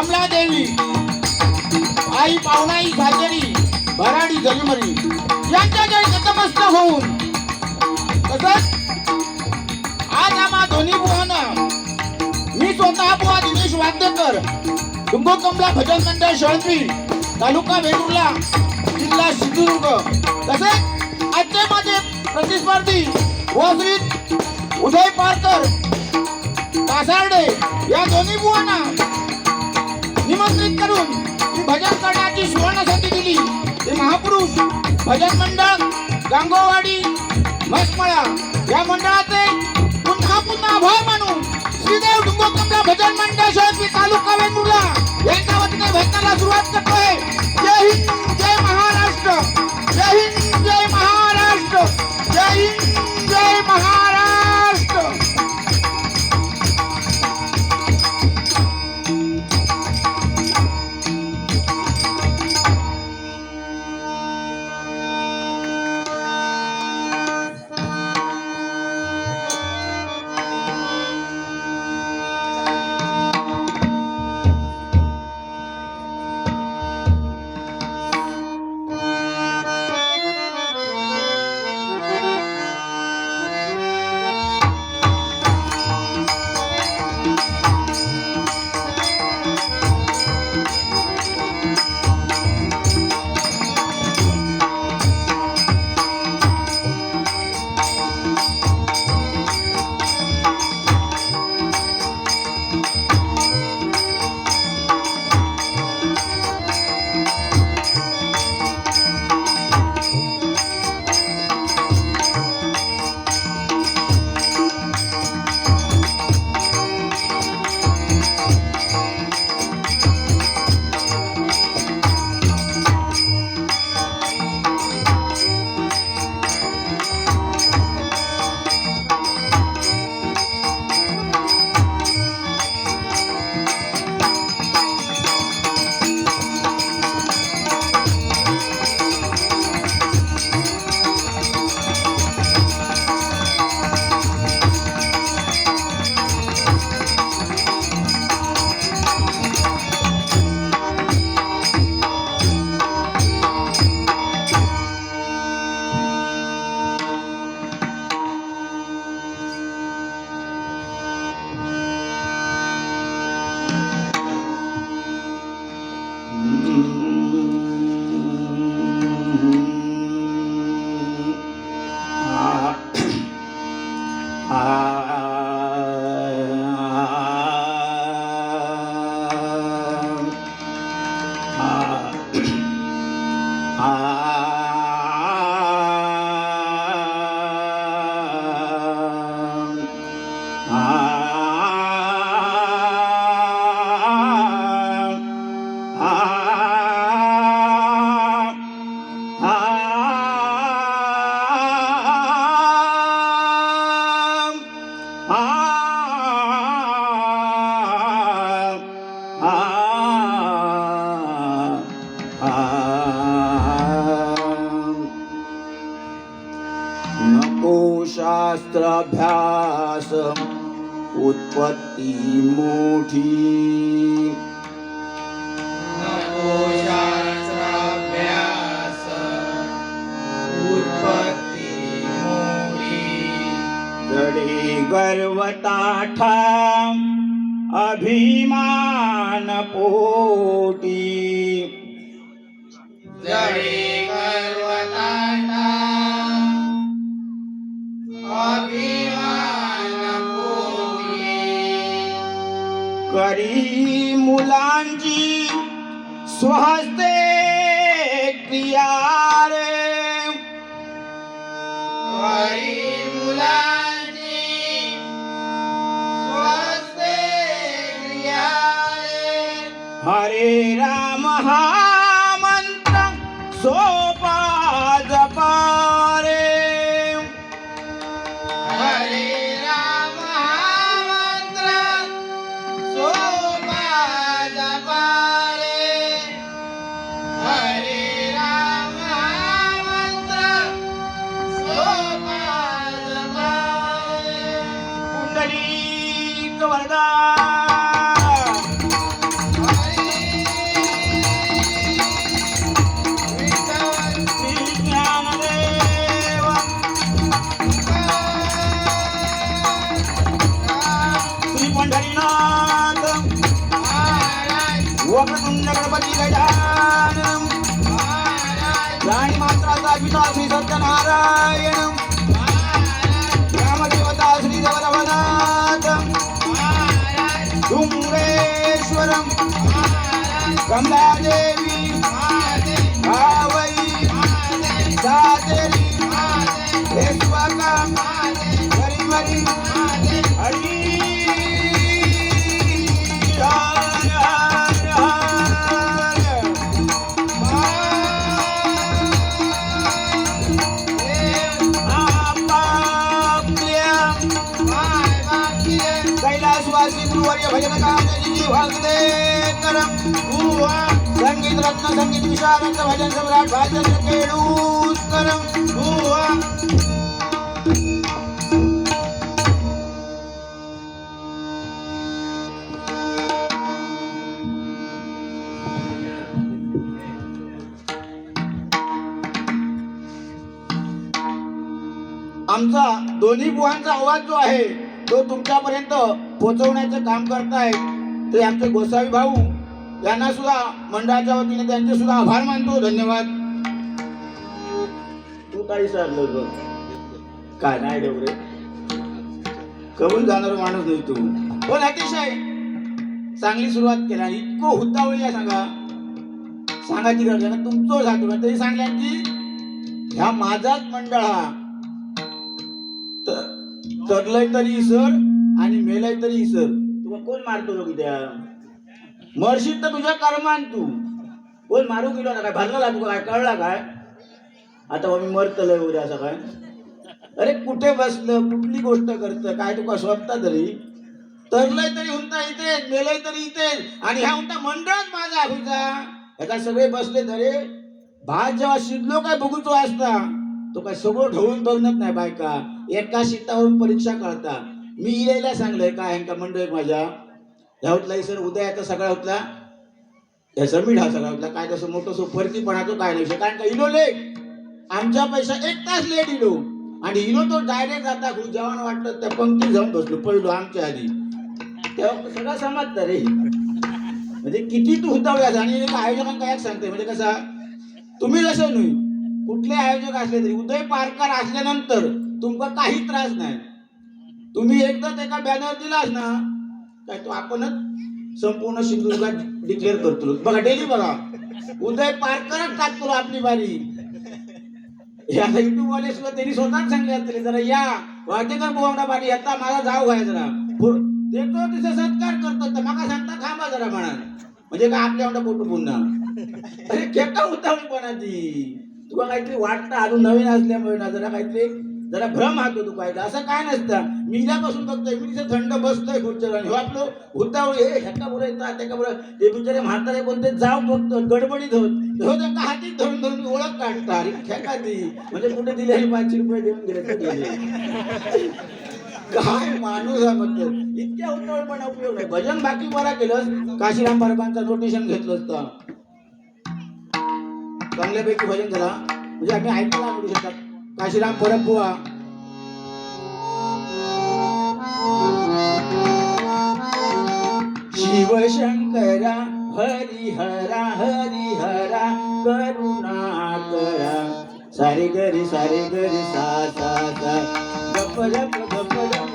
कमलादेवी आई पावनाई सातेरी भराडी जलमरी यांच्या जय नतमस्तक होऊन तसंच आज आम्हा दोन्ही बुवांना मी स्वतः बुवा दिनेश वाद्यकर डुंगो कमला भजन मंडळ शळपी तालुका वेरूळला जिल्हा सिंधुदुर्ग तसेच आजचे माझे प्रतिस्पर्धी वसरीत उदय पारकर कासारडे या दोन्ही बुवांना निमंत्रित करून ही भजन करण्याची सुवर्ण संधी दिली ते महापुरुष भजन मंडळ गांगोवाडी म्हसमळा या मंडळाचे पुन्हा आभार मानून श्रीदेव डुंगो कमला भजन मंडळ शहर तालुका वेंगुर्ला यांच्या वतीने भजनाला सुरुवात करतोय। जय हिंद जय महाराष्ट्र, जय हिंद जय महाराष्ट्र, जय हिंद जय महाराष्ट्र। शास्त्राभ्यास उत्पत्ती मोठी, नको शास्त्राभ्यास उत्पत्ती मोठी, जडे गर्वताठा अभिमान पोटी, जडे गर्वताठा अभिमान पोटी, करी मुलांची स्वहस्ते क्रिया रे, करी मुलांची स्वस्ते क्रिया रे, हरे राम हा मंत्र सोपा जपा रे, हरे राम हा मंत्र सोपा जपा रे, हरे राम हा मंत्र सोपा जपा रे, पुंडलिक वरदा हरे वक्रतुंड गणपती गजाननम प्राणी मात्राचा पिता श्री सत्यनारायण ग्रामदेवता श्री जगन्नाथ डुंगरेश्वरम कमलादेवी भावई सातेरी हेस्वाका हरिमरी हरी कैलासवासी गुरुवर्य भजन कामजी भागदे करम संगीत रत्न संगीत विशारद भजन सम्राट भाजन केळूसकरम आमचा दोन्ही बुवांचा आवाज जो आहे तो तुमच्यापर्यंत पोहोचवण्याचं काम करतायत ते आमचे गोसावी भाऊ यांना सुद्धा मंडळाच्या वतीने त्यांचे सुद्धा आभार मानतो. धन्यवाद. तू काही सांगलं बघ काय नाही डोबरे कबूल जाणार माणूस नाही तू पण अतिशय चांगली सुरुवात केली आणि इतकं हुतावळी आहे सांगायची गरज आहे. तुमचं सांगतो तरी सांगल्या की ह्या माझाच मंडळ हा तरलय तरी इसर आणि मेलय तरी इसर. तुला कोण मारतो लोक त्या मरशील तर तुझ्या कर्मान तू कोण मारू गेलो ना काय भरला तू काय कळला काय आता मी मरतलय उद्या असं काय अरे कुठे बसलं कुठली गोष्ट करतं काय तुका स्वप्ता तरी तरलय तरी हुंता इथे मेलय तरी इथे आणि ह्या हुंता मंडळच माझा हुंता ह्याचा सगळे बसले तरी भात जेव्हा शिजलो काय बघूचो असता तो काय सगळं ढवळून बघणत नाही बायका एका शिटावरून परीक्षा करता. मी इलेला सांगलंय काय ह्यांका मंडळ माझ्या ह्या होतला सर उद्या याचा सगळा होतला या समीठ हा सगळा होतला काय तसं मोठं सो फरकीपणाचं काय नाही कारण का इलो लेट आमच्या पैसा 1 तास लेट इलो आणि इलो तो डायरेक्ट जाता खूप जेवण वाटतं त्या पंक्ती जाऊन बसलो पहिलो आमच्या आधी तेव्हा सगळं समजतं रे म्हणजे किती तू हुतावळी आणि आयोजकांना काय सांगते म्हणजे कसा तुम्ही जसं नाही कुठले आयोजक असले तरी उदय पारकर असल्यानंतर तुमका काही त्रास नाही. तुम्ही एकदा एका बॅनर दिलास ना काय तो आपणच संपूर्ण सिंधुदुर्गात डिक्लेअर करतो. बघा डेली बघा उदय पारकरच टाकतो आपली बारी. या युट्यूब वाले सुद्धा त्यांनी स्वतःच सांगले असतील जरा या वाटेकर बोवडा बारी येता माझा जाव व्हाय जरा देतो तिचा सत्कार करतो तर मका सांगता थांबा जरा म्हणा म्हणजे काय आपल्या एवढा फोटो पुन्हा अरे खेळता उतावळी कोणाची तुला काहीतरी वाटतं अजून नवीन असल्यामुळे ना जरा काहीतरी जरा भ्रम हातो तू काय असं काय नसतं. मी इल्यापासून बघतोय मी तिथे थंड बसतोय खुर्चीवर आणि आपलं हुतावळी हे ह्याका बरं येतात त्याका बरं ते बिचारे म्हातारे कोणते जाव बघतो गडबडीत होत हो त्यांना हातीत धरून धरून ओळख काढता अरे खेका ती म्हणजे कुठे दिले 500 रुपये देऊन गेले तर गेले काय माणूस आहे मतलब इतक्या उतावळपणा उपयोग नाही. भजन बाकी बरा केलं काशीराम परबांचा नोटेशन घेतलं असतं चांगल्यापैकी भजन झाला म्हणजे आम्ही ऐकायला आवडू शकतात. काशीराम परब बुवा शिवशंकरा हरिहरा हरिहरा करुणाकरा सारे गरी सा सा सा गप गप गप गप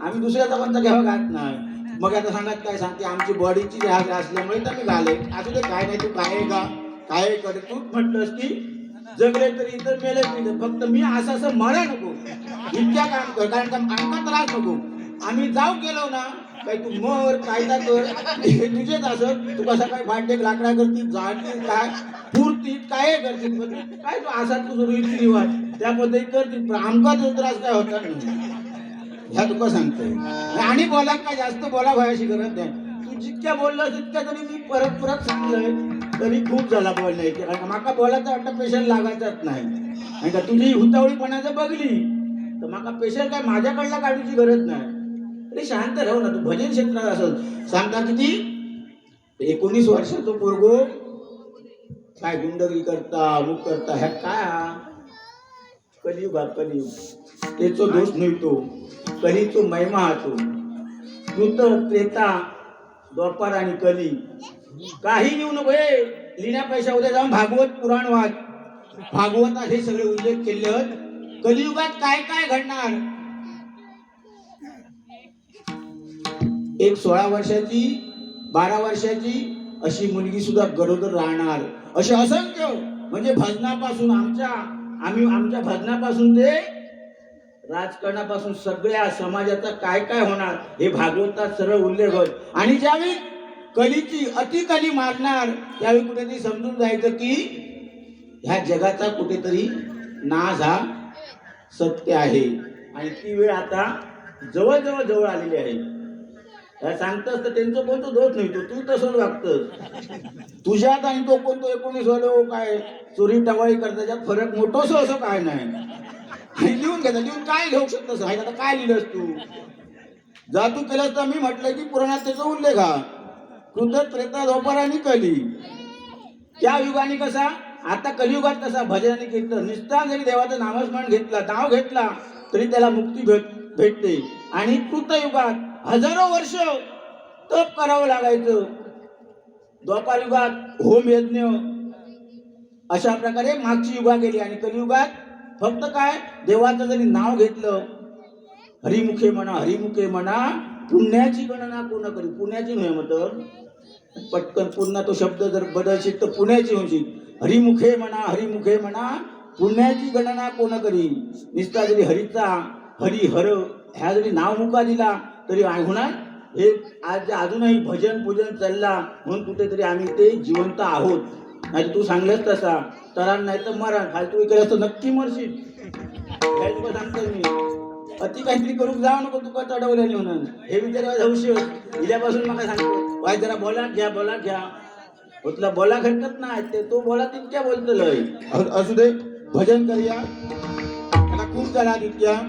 आम्ही दुसऱ्याचा कोणता घ्यावा घात नाही. मग आता सांगत काय सांगते आमची बॉडीची जहाज असल्यामुळे तर मी घाले असू दे काय नाही तू काय का काय करे तूच म्हटलंस की जगले तरी इतर मेले तरी फक्त मी असं म्हणा नको इतक्या काम कर कारण का आमका त्रास नको. आम्ही जाऊ गेलो ना काय तू मर कायदा कर तुझेच असत तू कसा काय भांडे लाकडा करतील जाणतील काय पुरतील काय करतील काय तू असा तुझं रीती रिवाज त्या पद्धती करतील पण आमका तो त्रास काय होता नाही ह्या तुका सांगतोय. आणि बोला काय जास्त बोला व्हायची गरज नाही. तू जितक्या बोललास तितक्या तरी मी परत परत सांगलंय तरी खूप झाला बोललाय कारण माका बोलायचा वाटतं पेशंट लागायचाच नाही आणि का तुझी हुतावळीपणाचं बघली तर माका पेशंट काय माझ्याकडला काढूची गरज नाही. अरे शांत राहू ना तू भजन क्षेत्रात असं सांगता किती 19 वर्षाचा पोरगो काय गुंडगिरी करता अमुक करता ह्या काय हा? कलियुग हा कलियुग. त्याचो दोष नाही तो, कलीचो महिमा हा तो. कृत त्रेता द्वापार आणि कली काही लिहू नको हे. लिहिण्यापेक्षा उद्या जाऊन भागवत पुराण वाच. भागवतात हे सगळे उल्लेख केले आहेत. कलियुगात काय काय घडणार. एक 16 वर्षाची 12 वर्षाची अशी मुलगी सुद्धा गरोदर राहणार. असे असंख्य म्हणजे भजनापासून आमच्या भजनापासून ते राजकारणापासून सगळ्या समाजाचा काय काय होणार हे भागवतात सरळ उल्लेख होत. आणि ज्यावेळी कलीची अतिकली मारणार त्यावेळी कुठेतरी समजून जायचं की ह्या जगाचा कुठेतरी नाश हा सत्य आहे. आणि ती वेळ आता जवळ आलेली आहे. सांगतस तर त्यांचं कोणतं दोष नाही तो, तू तसंच वागतस. तुझ्यात आणि तो कोणतो 19 वालो काय चोरी टवाळी करताच्यात फरक मोठोस असं काय नाही. आणि लिहून घेता लिहून काय घेऊ शकतस. आता काय लिहिलंस तू. जा तू केलंस तर मी म्हटलं की पुराणात त्याचा उल्लेख हा कृत त्रेता द्वापार आणि कली. त्या युगाने कसा आता कलियुगात कसा भजनाने कीर्तन निष्ठा जरी देवाचं नामस्मरण घेतला नाव घेतला तरी त्याला मुक्ती भेटते. आणि कृतयुगात हजारो वर्ष तप करावं लागायचं. द्वापार युगात होम यज्ञ अशा प्रकारे मागची युगा गेली. आणि कलियुगात फक्त काय देवाचं जरी नाव घेतलं हरिमुखे म्हणा पुण्याची गणना कोण करी. पुण्याची नाही मग पटकन पुन्हा तो शब्द जर बदलशील तर पुण्याची होशील. हरिमुखे म्हणा पुण्याची गणना कोण करी. निस्ता जरी हरीचा हरिहर ह्या जरी नाव मुका दिला तरी होणार. हे आज अजूनही भजन पूजन चालला म्हणून कुठेतरी आम्ही ते जिवंत आहोत. नाही तू सांगलंस तसा तरान नाही तर मरा फालतू केलं तर नक्की मरशील. हे तुला सांगतो मी. अति काहीतरी करू जाऊ नको तुका चढवलेली म्हणून. हे विचार हौशी हिल्यापासून मला सांगतो वाय जरा बोला घ्या तुला बोला हरकत नाही ते तो बोला तितक्या बोलतलंय. असू दे भजन करूया. मला खूप झाला तितक्या.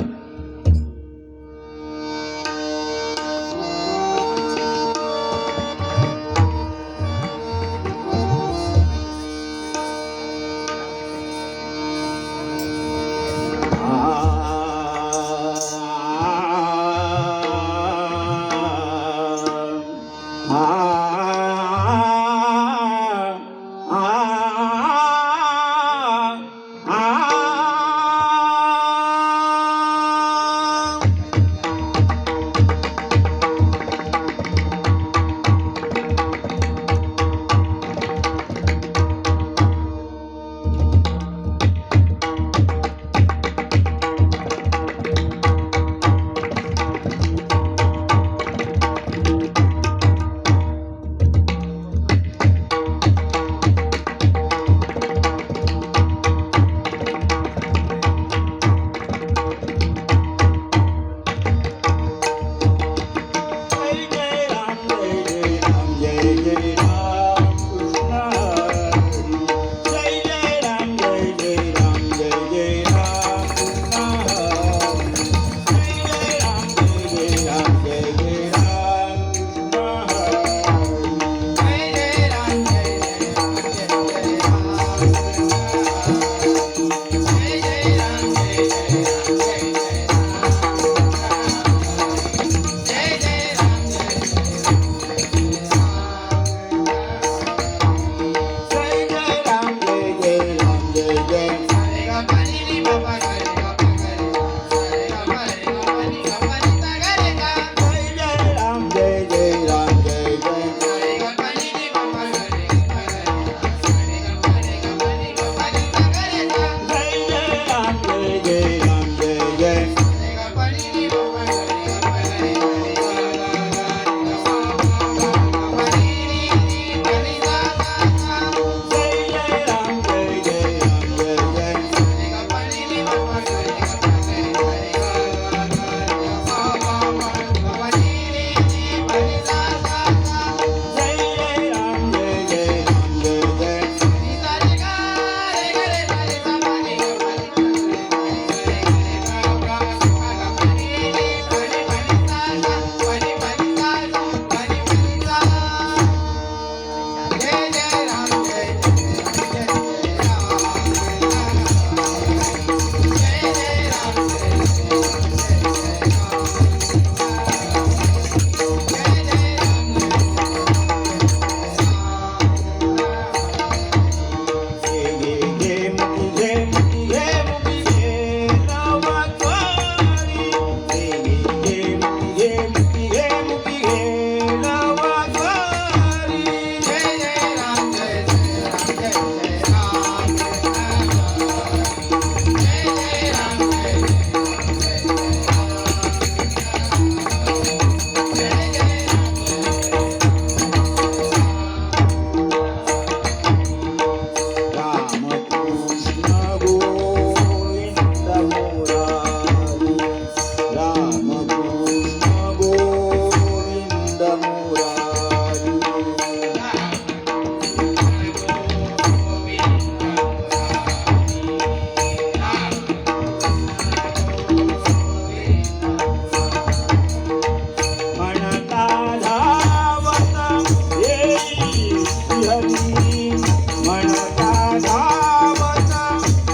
म्हणता धावत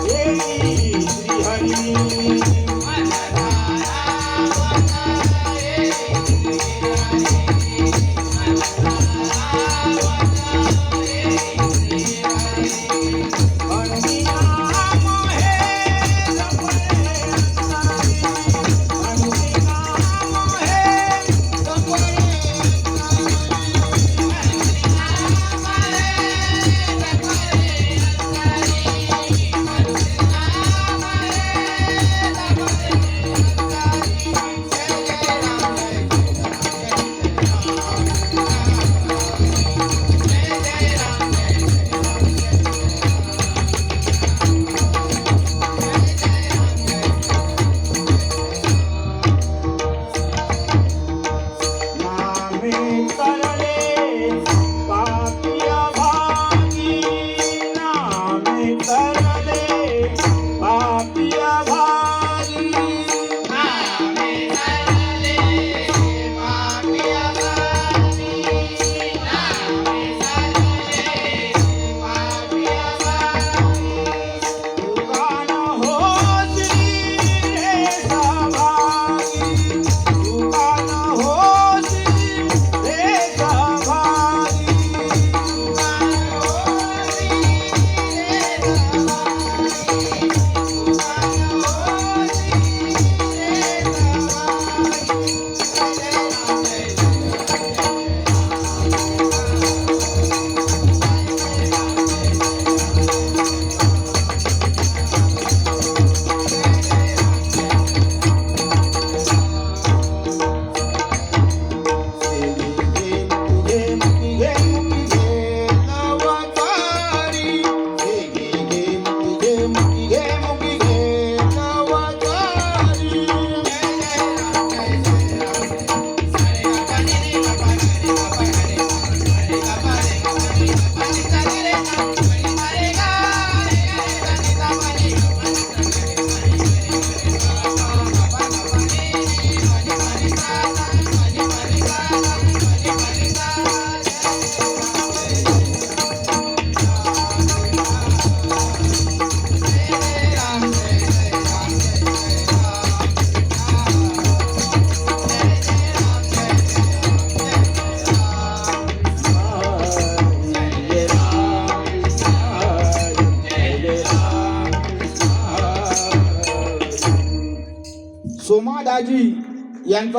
येई श्रीहरी म्हणती नाम हे जपणे अंतरी म्हणती नाम हे जपणे नामे तरले पापिया भागी नामे तरले पापिया भागी दुकान होसी रे सहभागी दुकान होसी रे सहभागी सोमा दाजी यांचा